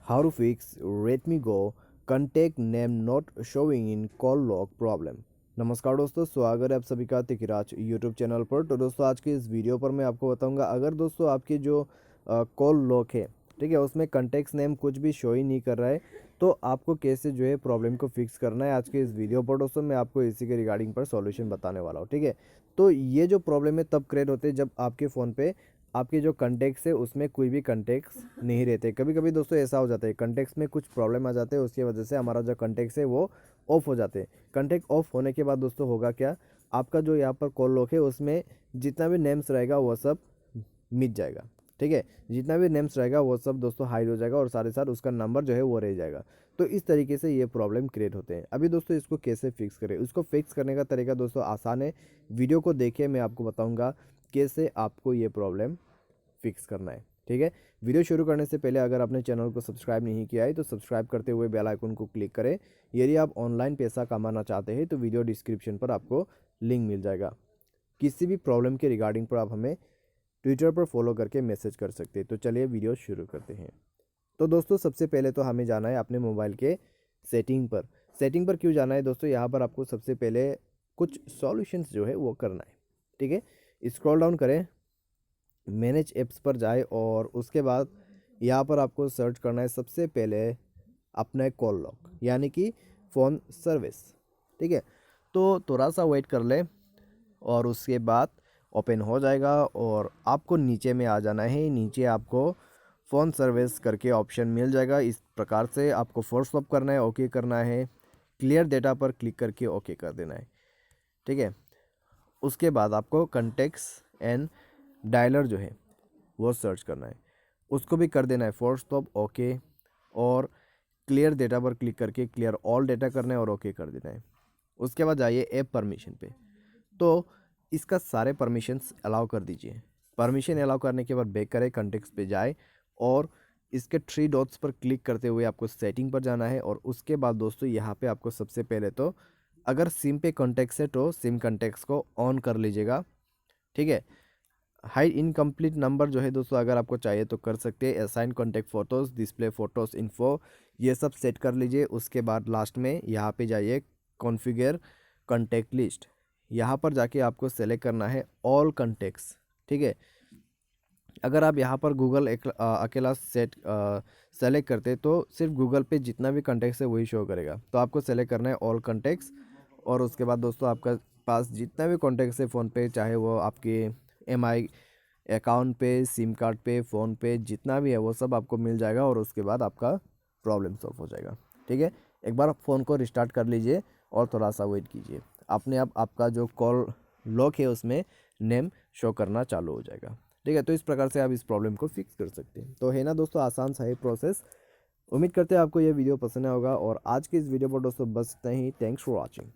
How to fix Redmi Go contact name not showing in call log problem। नमस्कार दोस्तों, स्वागत है आप सभी का तिकराज यूट्यूब चैनल पर। तो दोस्तों आज की इस वीडियो पर मैं आपको बताऊंगा, अगर दोस्तों आपकी जो कॉल लॉग है, ठीक है, उसमें कंटेक्ट नेम कुछ भी शो ही नहीं कर रहा है, तो आपको कैसे जो है प्रॉब्लम को फिक्स करना है। आज के इस वीडियो पर दोस्तों मैं आपको इसी के रिगार्डिंग पर सॉल्यूशन बताने वाला हूँ, ठीक है। तो ये जो प्रॉब्लम है तब क्रिएट होते हैं जब आपके फ़ोन पे आपके जो कंटेक्ट्स है उसमें कोई भी कंटेक्ट्स नहीं रहते। कभी कभी दोस्तों ऐसा हो जाता है, कंटेक्ट्स में कुछ प्रॉब्लम आ जाते हैं, उसकी वजह से हमारा जो कंटेक्ट्स है वो ऑफ हो जाते हैं। कंटेक्ट ऑफ होने के बाद दोस्तों होगा क्या, आपका जो यहाँ पर कॉल लॉग है उसमें जितना भी नेम्स रहेगा वो सब मिट जाएगा, ठीक है। जितना भी नेम्स रहेगा वो सब दोस्तों हाइड हो जाएगा और साथ ही साथ उसका नंबर जो है वो रह जाएगा। तो इस तरीके से ये प्रॉब्लम क्रिएट होते हैं। अभी दोस्तों इसको कैसे फिक्स करें, उसको फिक्स करने का तरीका दोस्तों आसान है। वीडियो को देखिए, मैं आपको बताऊंगा कैसे आपको ये प्रॉब्लम फिक्स करना है, ठीक है। वीडियो शुरू करने से पहले अगर आपने चैनल को सब्सक्राइब नहीं किया है तो सब्सक्राइब करते हुए बेल आइकन को क्लिक करें। यदि आप ऑनलाइन पैसा कमाना चाहते हैं तो वीडियो डिस्क्रिप्शन पर आपको लिंक मिल जाएगा। किसी भी प्रॉब्लम के रिगार्डिंग पर आप हमें ट्विटर पर फॉलो करके मैसेज कर सकते हैं। तो चलिए वीडियो शुरू करते हैं। तो दोस्तों सबसे पहले तो हमें जाना है अपने मोबाइल के सेटिंग पर। सेटिंग पर क्यों जाना है दोस्तों, यहाँ पर आपको सबसे पहले कुछ सॉल्यूशंस जो है वो करना है, ठीक है। स्क्रॉल डाउन करें, मैनेज ऐप्स पर जाए और उसके बाद यहाँ पर आपको सर्च करना है सबसे पहले अपना कॉल लॉग यानी कि फ़ोन सर्विस, ठीक है। तो थोड़ा सा वेट कर ले और उसके बाद ओपन हो जाएगा और आपको नीचे में आ जाना है। नीचे आपको फ़ोन सर्विस करके ऑप्शन मिल जाएगा। इस प्रकार से आपको फोर्स स्वैप करना है, ओके करना है, क्लियर डेटा पर क्लिक करके ओके कर देना है, ठीक है। उसके बाद आपको कंटेक्ट्स एंड डायलर जो है वो सर्च करना है, उसको भी कर देना है फोर्स स्वैप ओके, और क्लियर डेटा पर क्लिक करके क्लियर ऑल डेटा करना है और ओके कर देना है। उसके बाद जाइए ऐप परमिशन पे, तो इसका सारे परमिशंस अलाउ कर दीजिए। परमिशन अलाउ करने के बाद बैक करें, कंटेक्ट्स पे जाए और इसके 3 डॉट्स पर क्लिक करते हुए आपको सेटिंग पर जाना है। और उसके बाद दोस्तों यहाँ पे आपको सबसे पहले तो अगर सिम पे कॉन्टेक्ट्स है तो सिम कॉन्टेक्ट्स को ऑन कर लीजिएगा, ठीक है। हाइड इनकम्प्लीट नंबर जो है दोस्तों अगर आपको चाहिए तो कर सकते हैं। Assign contact photos, display photos info, ये सब सेट कर लीजिए। उसके बाद लास्ट में यहाँ पे जाइए कॉन्फ़िगर कॉन्टैक्ट लिस्ट, यहाँ पर जाके आपको सेलेक्ट करना है ऑल कॉन्टैक्ट्स, ठीक है। अगर आप यहाँ पर गूगल अकेला सेलेक्ट करते तो सिर्फ गूगल पे जितना भी कॉन्टैक्ट्स है वही शो करेगा। तो आपको सेलेक्ट करना है ऑल कॉन्टैक्ट्स और उसके बाद दोस्तों आपका पास जितना भी कॉन्टैक्ट्स है फ़ोन पे, चाहे वो आपके एमआई अकाउंट पे, सिम कार्ड पे, फ़ोन पे, जितना भी है वो सब आपको मिल जाएगा और उसके बाद आपका प्रॉब्लम सॉल्व हो जाएगा, ठीक है। एक बार फ़ोन को रिस्टार्ट कर लीजिए और थोड़ा सा वेट कीजिए, अपने आप आपका जो कॉल लॉक है उसमें नेम शो करना चालू हो जाएगा, ठीक है। तो इस प्रकार से आप इस प्रॉब्लम को फिक्स कर सकते हैं। तो है ना दोस्तों, आसान सा है प्रोसेस। उम्मीद करते हैं आपको ये वीडियो पसंद आया होगा और आज की इस वीडियो पर दोस्तों बस इतना ही। Thanks for watching.